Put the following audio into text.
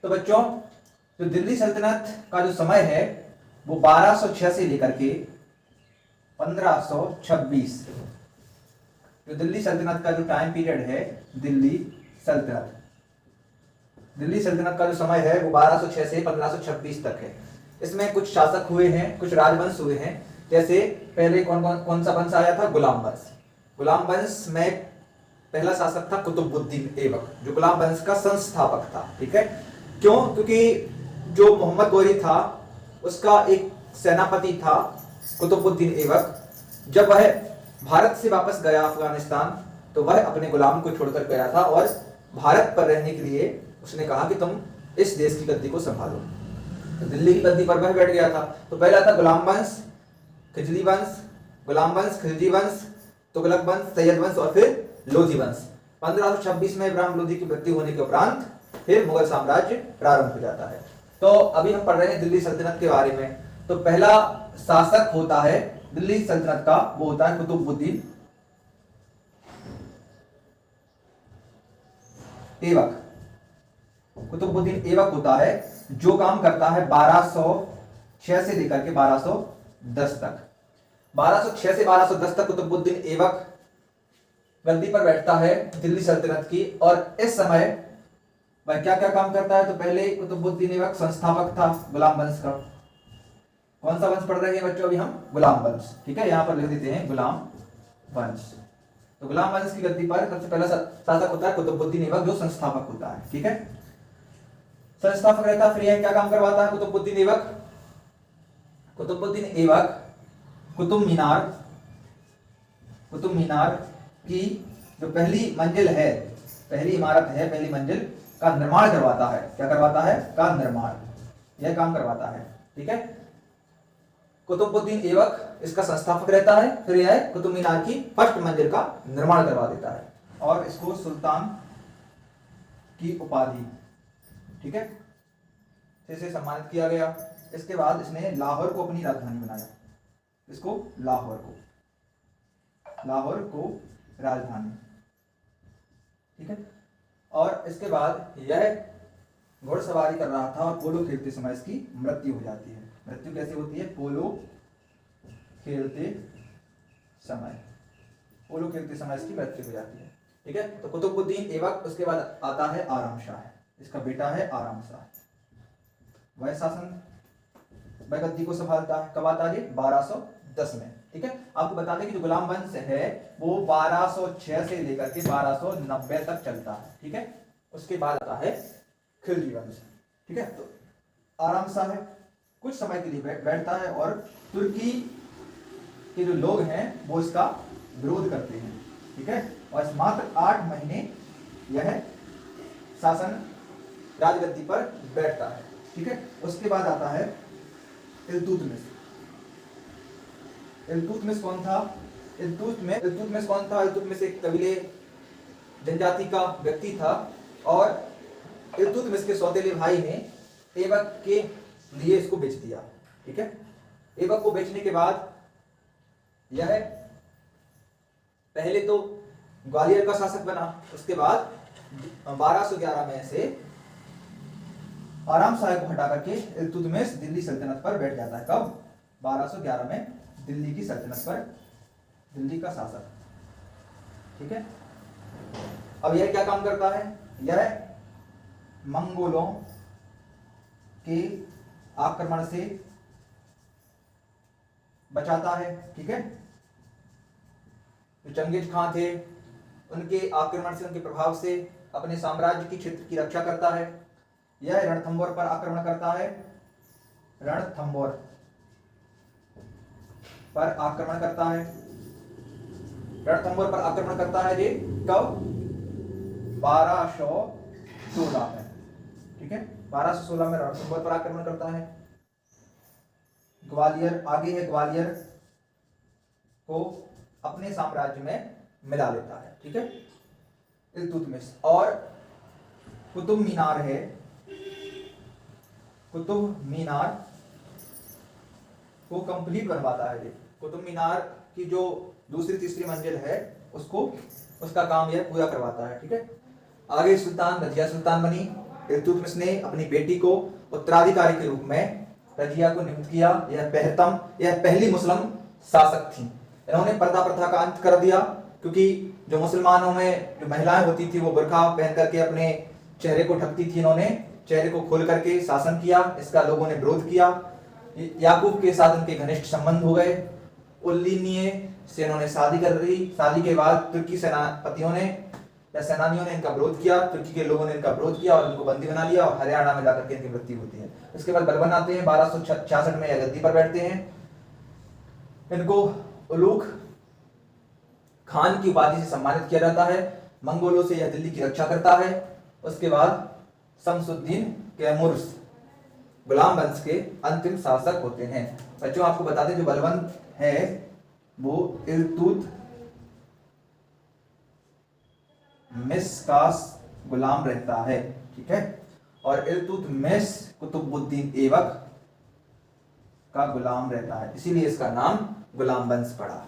तो बच्चों जो दिल्ली सल्तनत का जो समय है वो 1206 से लेकर के 1526, जो दिल्ली सल्तनत का जो टाइम पीरियड है, दिल्ली सल्तनत का जो समय है वो 1206 से 1526 तक है। इसमें कुछ शासक हुए हैं, कुछ राजवंश हुए हैं। जैसे पहले कौन सा वंश आया था? गुलाम वंश। गुलाम वंश में पहला शासक था कुतुबुद्दीन ऐबक, जो गुलाम वंश का संस्थापक था। ठीक है, क्यों? क्योंकि जो मोहम्मद गौरी था उसका एक सेनापति था कुतुबुद्दीन ऐबक। जब वह भारत से वापस गया अफगानिस्तान, तो वह अपने गुलाम को छोड़कर गया था और भारत पर रहने के लिए उसने कहा कि तुम इस देश की गद्दी को संभालो। तो दिल्ली की गद्दी पर वह बैठ गया था। तो पहला था गुलाम वंश, खिजली वंश, गुलाम वंश, खिलजी वंश, तुगलक वंश, सैयद वंश और फिर लोधी वंश। 1526 में इब्राहिम लोधी की मृत्यु होने के उपरांत फिर मुगल साम्राज्य प्रारंभ हो जाता है। तो अभी हम पढ़ रहे हैं दिल्ली सल्तनत के बारे में। तो पहला शासक होता है दिल्ली सल्तनत का, वो होता है कुतुबुद्दीन ऐबक। कुतुबुद्दीन ऐबक होता है, जो काम करता है 1206 से लेकर के 1210 तक। 1206 से 1210 तक कुतुबुद्दीन ऐबक गद्दी पर बैठता है दिल्ली सल्तनत की। और इस समय वह क्या क्या काम करता है? तो पहले कुतुबुद्दीन ऐबक संस्थापक था गुलाम वंश का। कौन सा वंश पढ़ रहे हैं बच्चों अभी हम? गुलाम वंश। ठीक है, यहां पर लिख देते हैं गुलाम वंश। तो गुलाम वंश की गद्दी पर सबसे पहला शासक होता है कुतुबुद्दीन ऐबक, जो संस्थापक होता है। ठीक है, संस्थापक रहता है। फिर यह क्या काम करवाता है कुतुबुद्दीन ऐबक? कुतुबुद्दीन ऐबक कुतुब मीनार की जो पहली मंजिल है, पहली इमारत है, पहली मंजिल का निर्माण करवाता है। क्या करवाता है? का निर्माण, यह काम करवाता है। ठीक है, कुतुबुद्दीन ऐबक इसका संस्थापक रहता है। फिर यह कुतुब मीनार की फर्स्ट मंजिल का निर्माण करवा देता है और इसको सुल्तान की उपाधि, ठीक है, से सम्मानित किया गया। इसके बाद इसने लाहौर को अपनी राजधानी बनाया। इसको लाहौर को राजधानी। ठीक है, और इसके बाद यह घुड़सवारी कर रहा था और पोलो खेलते समय इसकी मृत्यु हो जाती है। मृत्यु कैसे होती है? पोलो खेलते समय इसकी मृत्यु हो जाती है। ठीक है, तो कुतुबुद्दीन ऐबक, उसके बाद आता है आराम शाह, इसका बेटा है आराम शाह। वह शासन वह गद्दी को संभालता है। कब आता है? 1210 में। ठीक है, आपको बता दें कि जो गुलाम वंश है वो 1206 से लेकर के 1290 तक चलता है। ठीक है, उसके बाद आता है खिलजी वंश। ठीक है, तो आराम शाह है, कुछ समय के लिए बैठता है और तुर्की के जो लोग हैं वो इसका विरोध करते हैं। ठीक है, और मात्र 8 महीने यह शासन राजगद्दी पर बैठता है। ठीक है, उसके बाद आता है इल्तुतमिश। इल्तुतमिश कौन था? इल्तुतमिश एक कबीले जनजाति का व्यक्ति था और इल्तुतमिश के सौतेले भाई ने ऐबक के लिए इसको बेच दिया। ठीक है, ऐबक को बेचने के बाद यह पहले तो ग्वालियर का शासक बना। उसके बाद 1211 में से आराम शाह को हटा करके इल्तुतमिश दिल्ली सल्तनत पर बैठ जाता है। कब? 1211 में दिल्ली की सल्तनत पर, दिल्ली का शासक। ठीक है, अब यह क्या काम करता है? यह मंगोलों के आक्रमण से बचाता है। ठीक है, जो चंगेज खां थे उनके आक्रमण से, उनके प्रभाव से अपने साम्राज्य की क्षेत्र की रक्षा करता है। यह रणथंबोर पर आक्रमण करता है। रणथंबोर पर आक्रमण करता है। रणथंबोर पर आक्रमण करता है जी कब? 1216 में। ठीक है, 1216 में रणथंबोर पर आक्रमण करता है। ग्वालियर आगे है, ग्वालियर को अपने साम्राज्य में मिला लेता है। ठीक है, इल्तुतमिश। और कुतुब मीनार है, कुतुब मीनार को कंप्लीट बनवाता है। कुतुब मीनार की जो दूसरी तीसरी मंजिल है उसको, उसका काम यह पूरा करवाता है। ठीक है, आगे सुल्तान रजिया सुल्तान बनी। इल्तुतमिश ने अपनी बेटी को उत्तराधिकारी के रूप में रजिया को नियुक्त किया। यह पहली मुस्लिम शासक थी। इन्होंने पर्दा प्रथा का अंत कर दिया, क्योंकि जो मुसलमानों में जो महिलाएं होती थी वो बुर्का पहन करके अपने चेहरे को ढकती थी। इन्होंने चेहरे को खोल करके शासन किया। इसका लोगों ने विरोध किया। याकूब के साथ उनके घनिष्ठ संबंध हो गए। उल्लीनीय से इन्होंने शादी कर ली। शादी के बाद तुर्की सेनापतियों ने या सेनानियों ने इनका विरोध किया। तुर्की के लोगों ने इनका विरोध किया और इनको बंदी बना लिया और हरियाणा में जाकर के इनकी मृत्यु होती है। इसके बाद बलबन आते हैं, 1266 में यह गद्दी पर बैठते हैं। इनको उलूग खान की उपाधि से सम्मानित किया जाता है। मंगोलों से यह दिल्ली की रक्षा करता है। उसके बाद शमसुद्दीन कैमूर्स गुलाम वंश के अंतिम शासक होते हैं। बच्चों आपको बता दें, जो बलबन है वो इल्तुतमिश का गुलाम रहता है, ठीक है, और इल्तुतमिश कुतुबुद्दीन ऐबक का गुलाम रहता है, इसीलिए इसका नाम गुलाम वंश पड़ा।